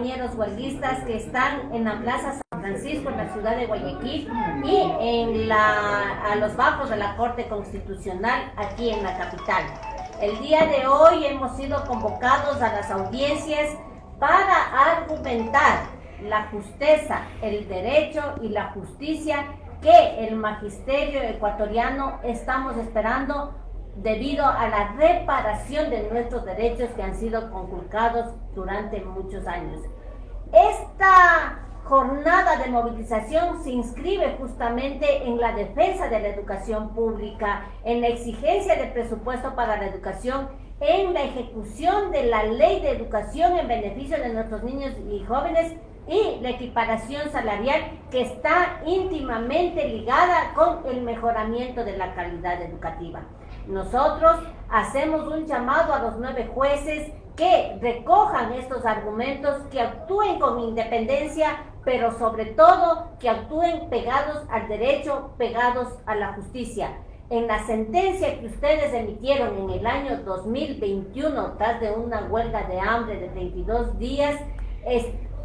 Compañeros huelguistas que están en la Plaza San Francisco, en la ciudad de Guayaquil, y a los bajos de la Corte Constitucional aquí en la capital. El día de hoy hemos sido convocados a las audiencias para argumentar la justeza, el derecho y la justicia que el magisterio ecuatoriano estamos esperando debido a la reparación de nuestros derechos que han sido conculcados durante muchos años. Esta jornada de movilización se inscribe justamente en la defensa de la educación pública, en la exigencia de presupuesto para la educación, en la ejecución de la ley de educación en beneficio de nuestros niños y jóvenes y la equiparación salarial que está íntimamente ligada con el mejoramiento de la calidad educativa. Nosotros hacemos un llamado a los 9 jueces que recojan estos argumentos, que actúen con independencia, pero sobre todo que actúen pegados al derecho, pegados a la justicia. En la sentencia que ustedes emitieron en el año 2021, tras de una huelga de hambre de 32 días,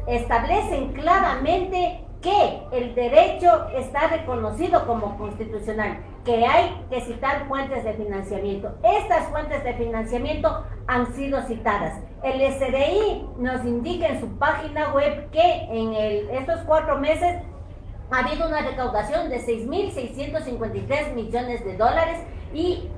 establecen claramente que el derecho está reconocido como constitucional, que hay que citar fuentes de financiamiento. Estas fuentes de financiamiento han sido citadas. El SDI nos indica en su página web que en estos 4 meses ha habido una recaudación de 6.653 millones de dólares y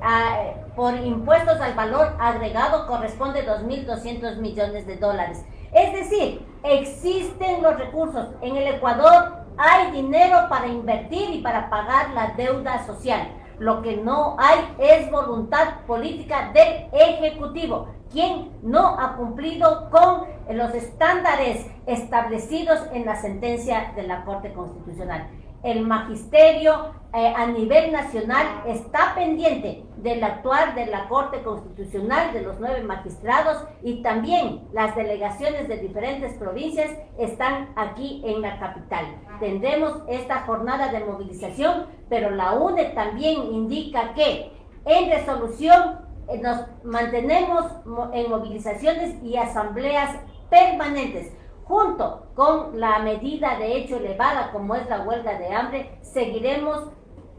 por impuestos al valor agregado corresponde 2.200 millones de dólares. Es decir, existen los recursos. En el Ecuador hay dinero para invertir y para pagar la deuda social. Lo que no hay es voluntad política del Ejecutivo, quien no ha cumplido con los estándares establecidos en la sentencia de la Corte Constitucional. El magisterio a nivel nacional está pendiente del actuar de la Corte Constitucional, de los 9 magistrados, y también las delegaciones de diferentes provincias están aquí en la capital. Tendremos esta jornada de movilización, pero la UNE también indica que en resolución nos mantenemos en movilizaciones y asambleas permanentes. Junto con la medida de hecho elevada como es la huelga de hambre, seguiremos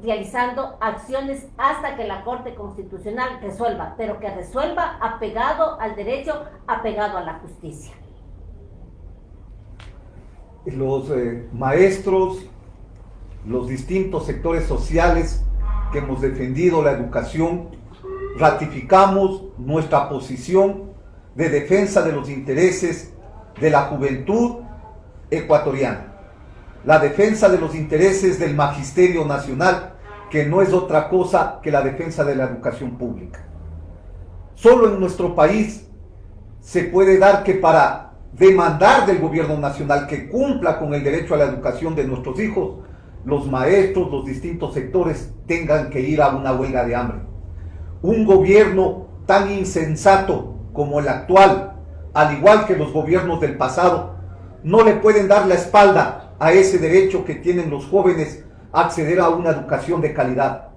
realizando acciones hasta que la Corte Constitucional resuelva, pero que resuelva apegado al derecho, apegado a la justicia. Los maestros, los distintos sectores sociales que hemos defendido la educación, ratificamos nuestra posición de defensa de los intereses de la juventud ecuatoriana, la defensa de los intereses del magisterio nacional, que no es otra cosa que la defensa de la educación pública. Solo en nuestro país se puede dar que para demandar del gobierno nacional que cumpla con el derecho a la educación de nuestros hijos, los maestros, los distintos sectores tengan que ir a una huelga de hambre. Un gobierno tan insensato como el actual, al igual que los gobiernos del pasado, no le pueden dar la espalda a ese derecho que tienen los jóvenes a acceder a una educación de calidad.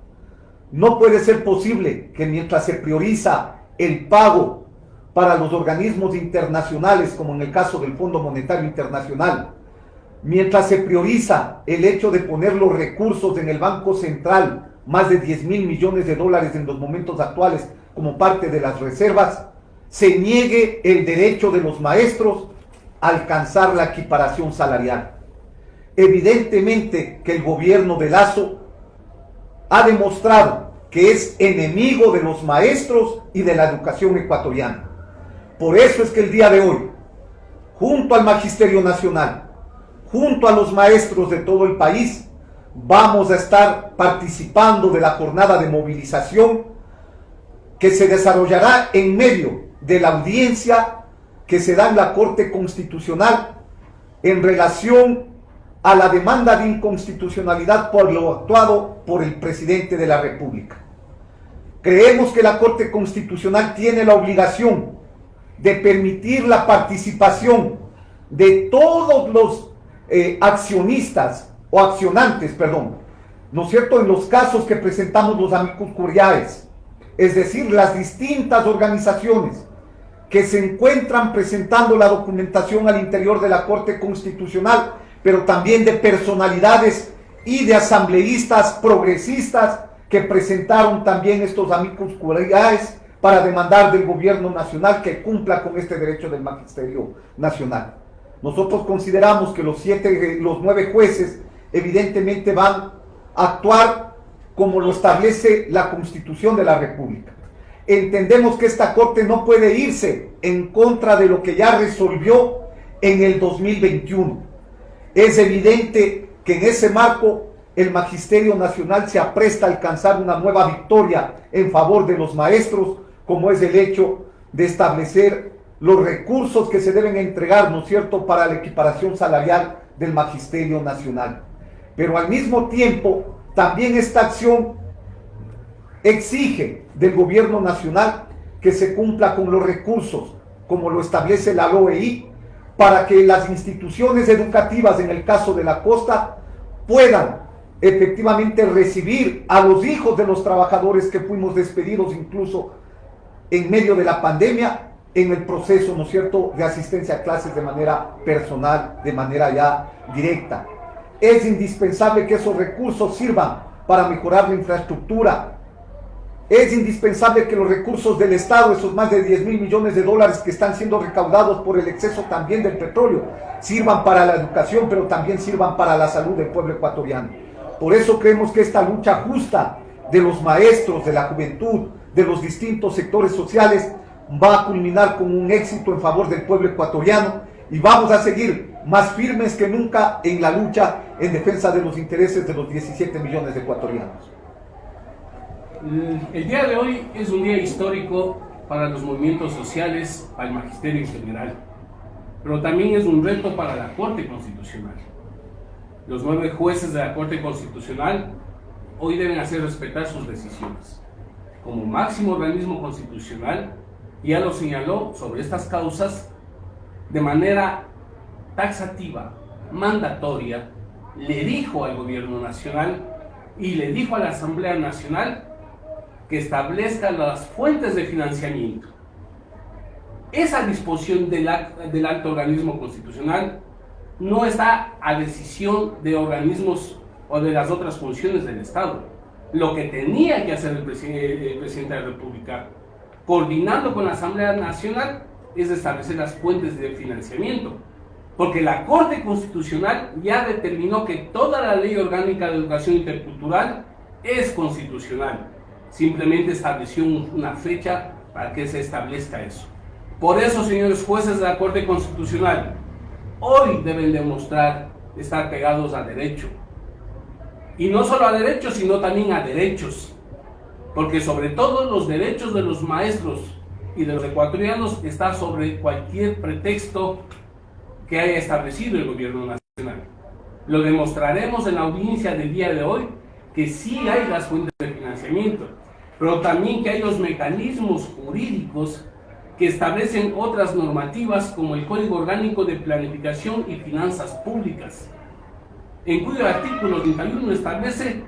No puede ser posible que mientras se prioriza el pago para los organismos internacionales, como en el caso del Fondo Monetario Internacional, mientras se prioriza el hecho de poner los recursos en el Banco Central, más de 10.000 millones de dólares en los momentos actuales como parte de las reservas, se niegue el derecho de los maestros a alcanzar la equiparación salarial. Evidentemente que el gobierno de Lasso ha demostrado que es enemigo de los maestros y de la educación ecuatoriana. Por eso es que el día de hoy, junto al Magisterio Nacional, junto a los maestros de todo el país, vamos a estar participando de la jornada de movilización que se desarrollará en medio de la audiencia que se da en la Corte Constitucional en relación a la demanda de inconstitucionalidad por lo actuado por el presidente de la República. Creemos que la Corte Constitucional tiene la obligación de permitir la participación de todos los accionistas o accionantes, ¿no es cierto?, en los casos que presentamos los amicus curiae, es decir, las distintas organizaciones que se encuentran presentando la documentación al interior de la Corte Constitucional, pero también de personalidades y de asambleístas progresistas que presentaron también estos amicus curiae para demandar del gobierno nacional que cumpla con este derecho del Magisterio Nacional. Nosotros consideramos que los 9 jueces evidentemente van a actuar como lo establece la Constitución de la República. Entendemos que esta Corte no puede irse en contra de lo que ya resolvió en el 2021. Es evidente que en ese marco el Magisterio Nacional se apresta a alcanzar una nueva victoria en favor de los maestros, como es el hecho de establecer los recursos que se deben entregar, ¿no es cierto?, para la equiparación salarial del Magisterio Nacional. Pero al mismo tiempo, también esta acción exige del gobierno nacional que se cumpla con los recursos, como lo establece la LOEI, para que las instituciones educativas, en el caso de la costa, puedan efectivamente recibir a los hijos de los trabajadores que fuimos despedidos incluso en medio de la pandemia, en el proceso, ¿no es cierto?, de asistencia a clases de manera personal, de manera ya directa. Es indispensable que esos recursos sirvan para mejorar la infraestructura. Es indispensable que los recursos del Estado, esos más de 10.000 millones de dólares que están siendo recaudados por el exceso también del petróleo, sirvan para la educación, pero también sirvan para la salud del pueblo ecuatoriano. Por eso creemos que esta lucha justa de los maestros, de la juventud, de los distintos sectores sociales, va a culminar con un éxito en favor del pueblo ecuatoriano y vamos a seguir más firmes que nunca en la lucha en defensa de los intereses de los 17 millones de ecuatorianos. El día de hoy es un día histórico para los movimientos sociales, para el magisterio en general, pero también es un reto para la Corte Constitucional. Los 9 jueces de la Corte Constitucional hoy deben hacer respetar sus decisiones. Como máximo organismo constitucional, ya lo señaló sobre estas causas de manera taxativa, mandatoria, le dijo al gobierno nacional y le dijo a la Asamblea Nacional que establezca las fuentes de financiamiento. Esa disposición del alto organismo constitucional no está a decisión de organismos o de las otras funciones del Estado. Lo que tenía que hacer el presidente de la República, coordinando con la Asamblea Nacional, es establecer las fuentes de financiamiento, porque la Corte Constitucional ya determinó que toda la Ley Orgánica de Educación Intercultural es constitucional. Simplemente estableció una fecha para que se establezca eso. Por eso, señores jueces de la Corte Constitucional, hoy deben demostrar estar pegados a derecho. Y no solo a derechos, sino también a derechos. Porque sobre todo los derechos de los maestros y de los ecuatorianos está sobre cualquier pretexto que haya establecido el gobierno nacional. Lo demostraremos en la audiencia del día de hoy, que sí hay las fuentes de financiamiento, pero también que hay los mecanismos jurídicos que establecen otras normativas como el Código Orgánico de Planificación y Finanzas Públicas, en cuyo artículo 31 establece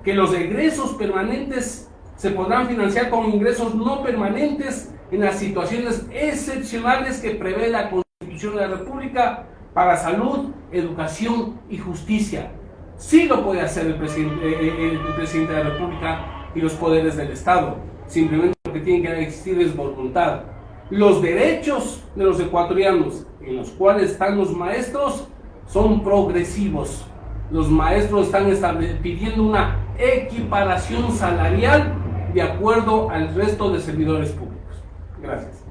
que los egresos permanentes se podrán financiar con ingresos no permanentes en las situaciones excepcionales que prevé la Constitución de la República para salud, educación y justicia. Sí lo puede hacer el presidente de la República y los poderes del Estado. Simplemente lo que tiene que existir es voluntad. Los derechos de los ecuatorianos, en los cuales están los maestros, son progresivos. Los maestros están pidiendo una equiparación salarial de acuerdo al resto de servidores públicos. Gracias.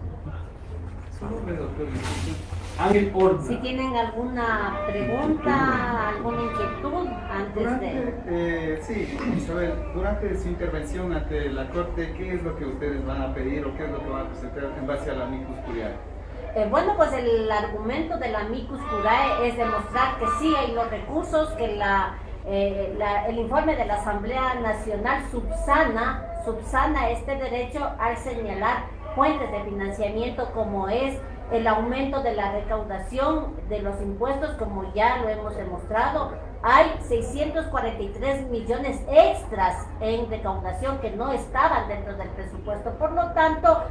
Si tienen alguna pregunta, alguna inquietud antes de... Sí, Isabel, durante su intervención ante la Corte, ¿qué es lo que ustedes van a pedir o qué es lo que van a presentar en base a la amicus curiae? Bueno, pues el argumento de la amicus curiae es demostrar que sí hay los recursos, que el informe de la Asamblea Nacional subsana este derecho al señalar fuentes de financiamiento como es el aumento de la recaudación de los impuestos, como ya lo hemos demostrado. Hay 643 millones extras en recaudación que no estaban dentro del presupuesto. Por lo tanto,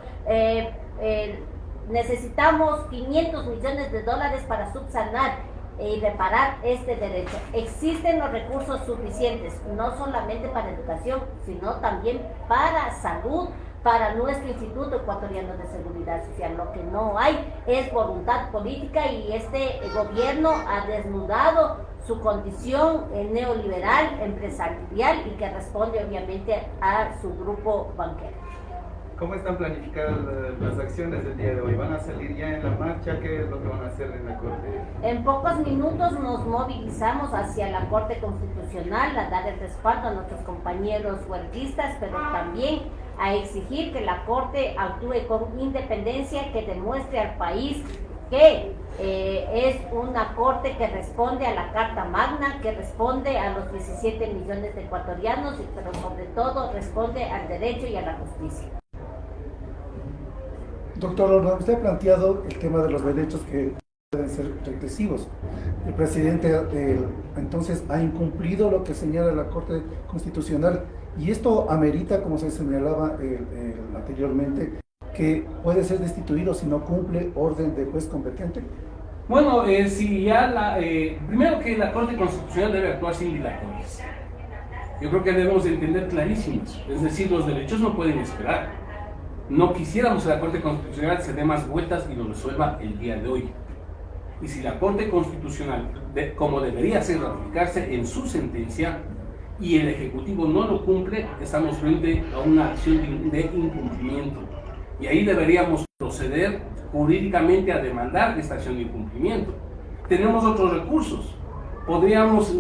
necesitamos 500 millones de dólares para subsanar y reparar este derecho. Existen los recursos suficientes, no solamente para educación, sino también para salud, para nuestro Instituto Ecuatoriano de Seguridad Social. Lo que no hay es voluntad política y este gobierno ha desnudado su condición neoliberal, empresarial y que responde obviamente a su grupo banquero. ¿Cómo están planificadas las acciones del día de hoy? ¿Van a salir ya en la marcha? ¿Qué es lo que van a hacer en la Corte? En pocos minutos nos movilizamos hacia la Corte Constitucional a dar el respaldo a nuestros compañeros huelguistas, pero también a exigir que la Corte actúe con independencia, que demuestre al país que es una Corte que responde a la Carta Magna, que responde a los 17 millones de ecuatorianos, pero sobre todo responde al derecho y a la justicia. Doctor Olga, usted ha planteado el tema de los derechos que deben ser regresivos. El presidente entonces ha incumplido lo que señala la Corte Constitucional y esto amerita, como se señalaba anteriormente, que puede ser destituido si no cumple orden de juez competente. Bueno, si ya primero que la Corte Constitucional debe actuar sin dilatorias. Yo creo que debemos de entender clarísimos, es decir, los derechos no pueden esperar. No quisiéramos que la Corte Constitucional se dé más vueltas y lo resuelva el día de hoy. Y si la Corte Constitucional, como debería ser, ratificarse en su sentencia y el Ejecutivo no lo cumple, estamos frente a una acción de incumplimiento. Y ahí deberíamos proceder jurídicamente a demandar esta acción de incumplimiento. Tenemos otros recursos. Podríamos,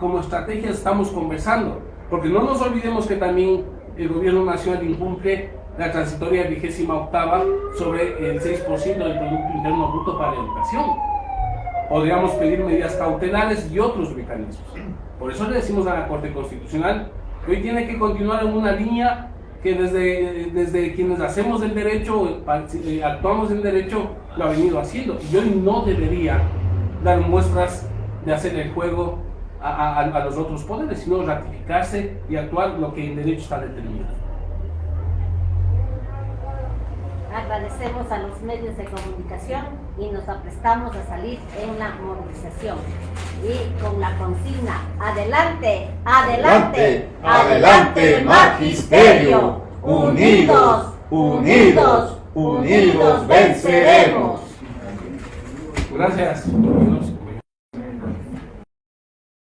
como estrategia estamos conversando, porque no nos olvidemos que también el Gobierno Nacional incumple la transitoria 28ª sobre el 6% del Producto Interno Bruto para la educación. Podríamos pedir medidas cautelares y otros mecanismos. Por eso le decimos a la Corte Constitucional que hoy tiene que continuar en una línea que desde quienes hacemos el derecho, actuamos en derecho, lo ha venido haciendo. Y hoy no debería dar muestras de hacer el juego a los otros poderes, sino ratificarse y actuar lo que en derecho está determinado. Agradecemos a los medios de comunicación y nos aprestamos a salir en la movilización y con la consigna: adelante, adelante, adelante, magisterio, unidos, unidos, unidos venceremos. Gracias.